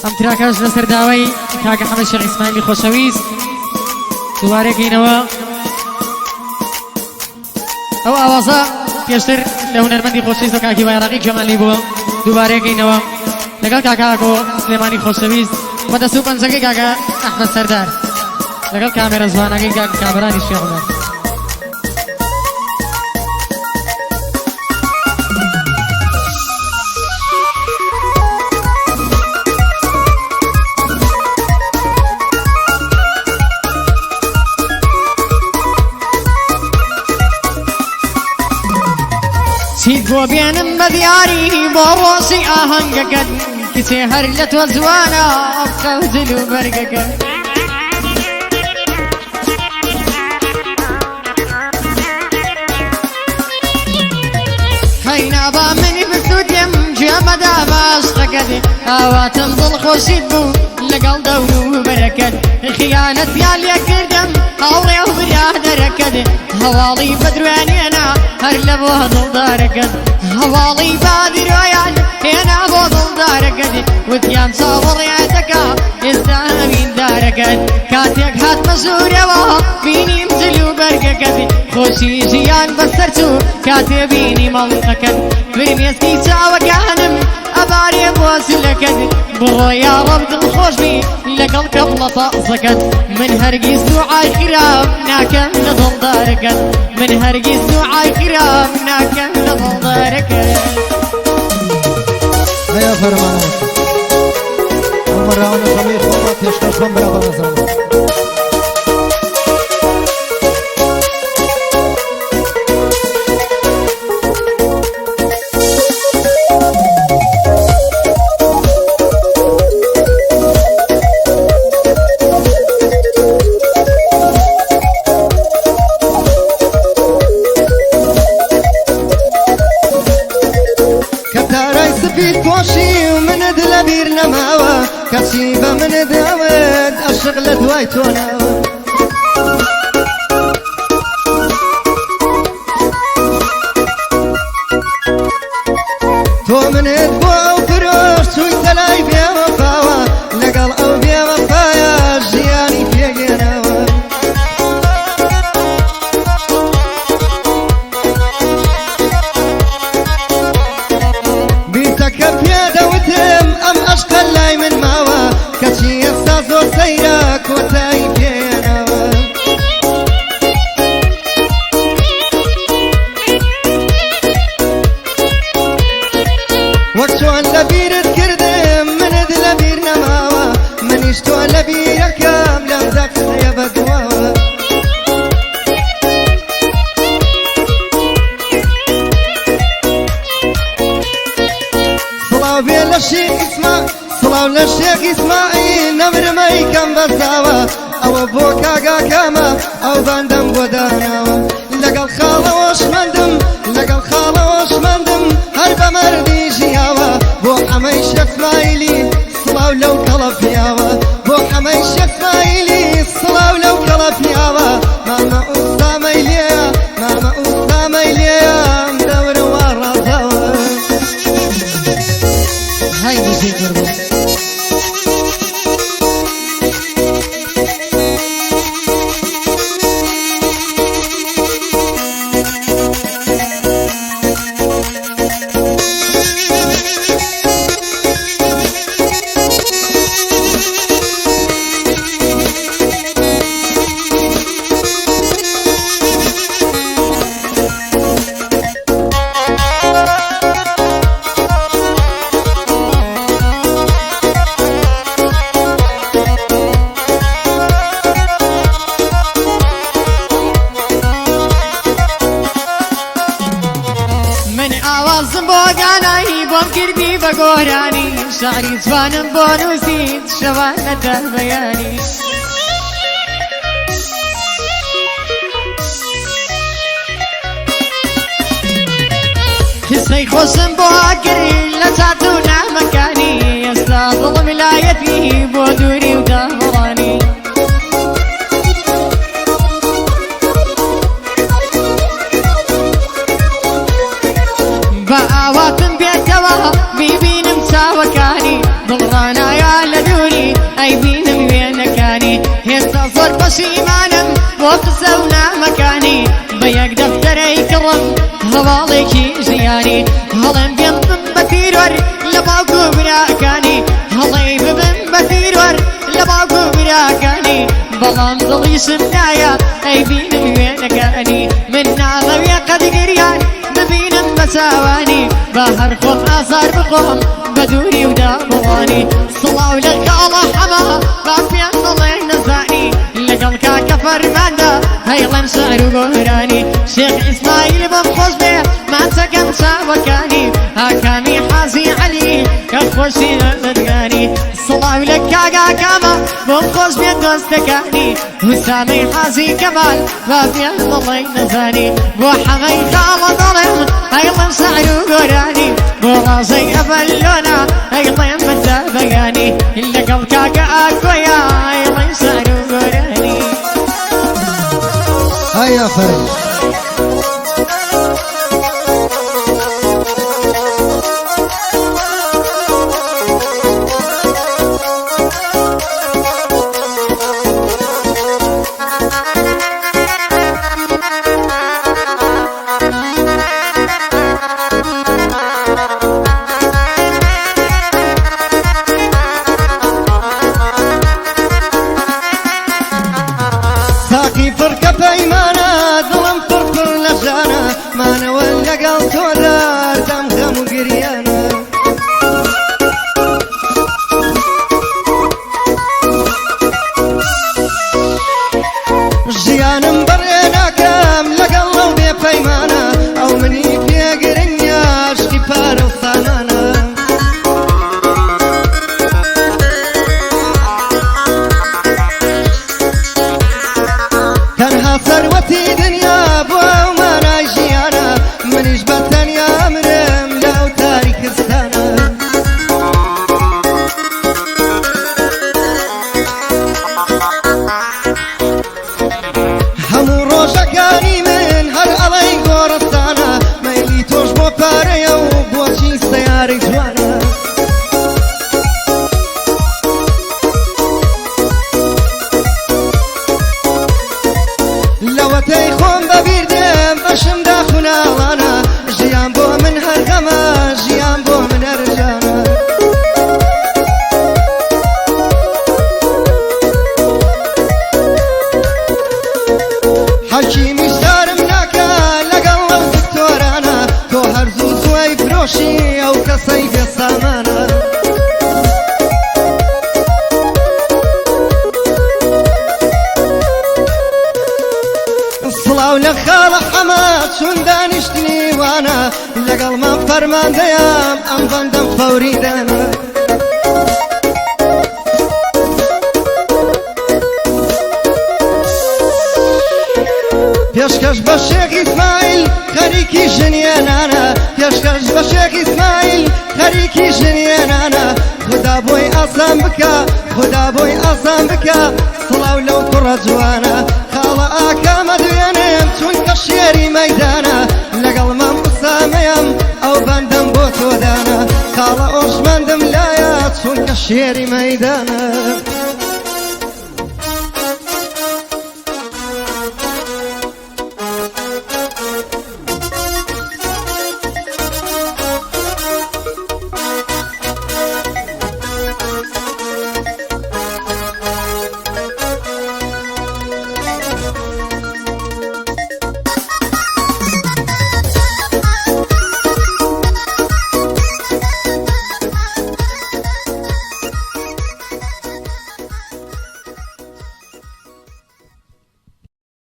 ئەم تراکەش لەسەر داوای کاکە حەمەد شێخ ئیسماعیلی خۆشەویست دووبارەکەینەوە. ئەو ئاوازە پێشتر لە هونەرمەندی خۆشەویست و کاکی بایراقی جەمالی بووە، دووبارەکەینەوە لەگەڵ کاکاکۆ سلێمانی خۆشەویست بە دەست و پەنجەکەی کاکە ئەحمەد سەردار لەگەڵ کامێرە زوانەکەی کاکە کامەرانی شێخزاد. چیت بۆ بێنم بە دیاری بۆ ڕۆژی ئاهەنگەکەت کچێ هەر لە تۆ جوانە قەوزل و بەرگەکەت خەینابا منی بسوودێم گوێمەدا باشقەکەت ئاواتم دڵخۆشیت بوو لەگەڵ دەور و بەرەکەت خیانەت یا لێ کردم هاوڕێ و برادەرەکەت هەواڵی بەدروێنێنا هەر لە بۆ دڵدارەکەت هەواڵی بادرۆیان هێنا بۆ دڵدارەکەت وتیان چاوەڕێتەکە ئێستا هەمیندارەکەت کاتێک هاتمە ژوورەوە بینیم جل و بەرگەکەت خۆشی ژیان بەسەر چوو کاتێ بینی مەڵقەکەت فرمێسکی چاوەکانم ئەبارێ بۆ سلەکەت بڕۆ یا ڕەب دڵخۆشبی لەگەڵ کەڵە تازەکەت من هەرگیز دوعای خراپ ناکەم لە دڵدارەکەت من هەرگیز دوعای خراپ ناکەم لە دڵدارەکەت. هەیە فەرمانەوە ئەمەراوانە خەڵی خۆڵە پێشکەش بەم بەرابەر نەزانم. کەسی بە منە داوێت عەشق لە دوای تۆ ناوە تۆ منت بۆ ئەو فرۆش چوویتە لای بێوەفاوە لەگەڵ ئەو بێوەفایە ژیانی پێگێنەوە بیتەکە پێدەوتم ئەم عەشقە لای من ماوە کەچی ئێستا زۆر سەیرە کۆتایی پێێنەوە وەک چۆن لە بیرت کردم منت لە بیر نەماوە منیش تۆ لە بیرەکەم لەم دەقسەیە بەدواوە سڵاو بێ لە شێخ ئیسماعیل سڵاو لە شێخ ئیسماعیل نەمرمەی کەم بەرزاوە ئەوە بۆ کاگاکەمە ئەو بەندەم بۆ داناوە لەگەڵ خاڵەوەشمەندم لەگەڵ خاڵەوەشمەندم هەر بە مەردی ژیاوە بۆ حەمەی شێخ ئیسماعیلی سڵاو لەو کەڵە پیاوە بۆ حەمەی شێخ ئیسماعیلی سڵاو لەو کەڵە پیاوە مامە ئوستامەی لێیە مامە ئوستامەی لێیە ئەم دەورە وا ڕازاوە هاي موسيقى کردی بە گۆرانی شعری جوانم بۆ نووسیت شەوانەدا بەیانی قسەی خۆشم بۆ کردی لە چات و نامەکانی ئێستا دڵم لایەتی بۆ دووری و داوەڵانی بە ئاواتم بێتەوە بیبینم چاوەکانی دڵڕانایە لە هەڵێم بێم بم بە تیرۆر لە باوکو براکانی هەڵێ ببم بە تیرۆر لە باوکو براکانی بەڵام دڵیشم نایە ئەی بینم وێنەکانی من ناڵەوێ قەت گریان ببینم بە چاوانی بە هەر خۆم ئازار بخۆم بە دووری و دابڵانی سڵاو لە کاڵە حەما با پێم دڵێ نەزانی لەگەڵ کاکە فەرماندا هەیڵەن شەعر و گۆرانی شێخ ئیسماعیل بەم خۆش بێ ماچەکەم چاوەکانی هاکامی حازی عەلی کە خۆشی لەدگانی سڵاو لە کاگاکامە بۆم خۆش بێ دۆستەکانی هوسامەی حازی کەمال با پێم دڵێ نەزانی بۆ حەمەی کاڵە دەڵێم هەیڵەن شەعر و گۆرانی بۆ ڕازەی ئەڤەلۆنا هەیڵێم بەجابەگانی لەگەڵ کاکە ئاکۆیا هەیڵەن شەعر و گۆرانی هيا فرج ساقي فرقة بيمانة ظلم فرفر لجانا ما نولى قال تولار دم غم وقريانا جيانا مبرينا كام لقال لو بي بيمانة او مني في قرنيا اشكي بار وصانانا كانها ثروتي دنيا بوا وما ناجيانا منيش بطنيا مرم لو تاريخ السنة همو روشكاني من هر علي غورستانا ميلي توش بو باريا وبوشي سياري جوانا لەوەتەی خۆم بەبیردێم بەشم داخوناوانە ژیان بۆ من هەرغەمە ژیان بۆ من هەرجانە حەکیمی سارم ناکە لەگەڵ ئەو دکتۆرانە تۆ هەرزوو زوای فرۆشی ئەو کەسەی بێسامانە سڵاو لە خاڵە حەما چون دانیشتنی وانە لەگەڵ من فەرماندەیام ئەم بەندەم فەوری دانە پێشکەش بە شێخ ئیسماعیل خەریکی ژنیێنانە پێشکەش بە شێخ ئیسماعیل خەریکی ژنیێنانە خدا بۆی ئاسان بکە خدا بۆی ئاسان بکە سڵاو لەو کوڕە جوانە خاڵە ئاکامە دوێنێم چونکە شێری مەیدانە لەگەڵ من قسامەیەم ئەو بەندەم بۆ تۆدانە خاڵە ئۆژمەندم لایە چونکە شێری مەیدانە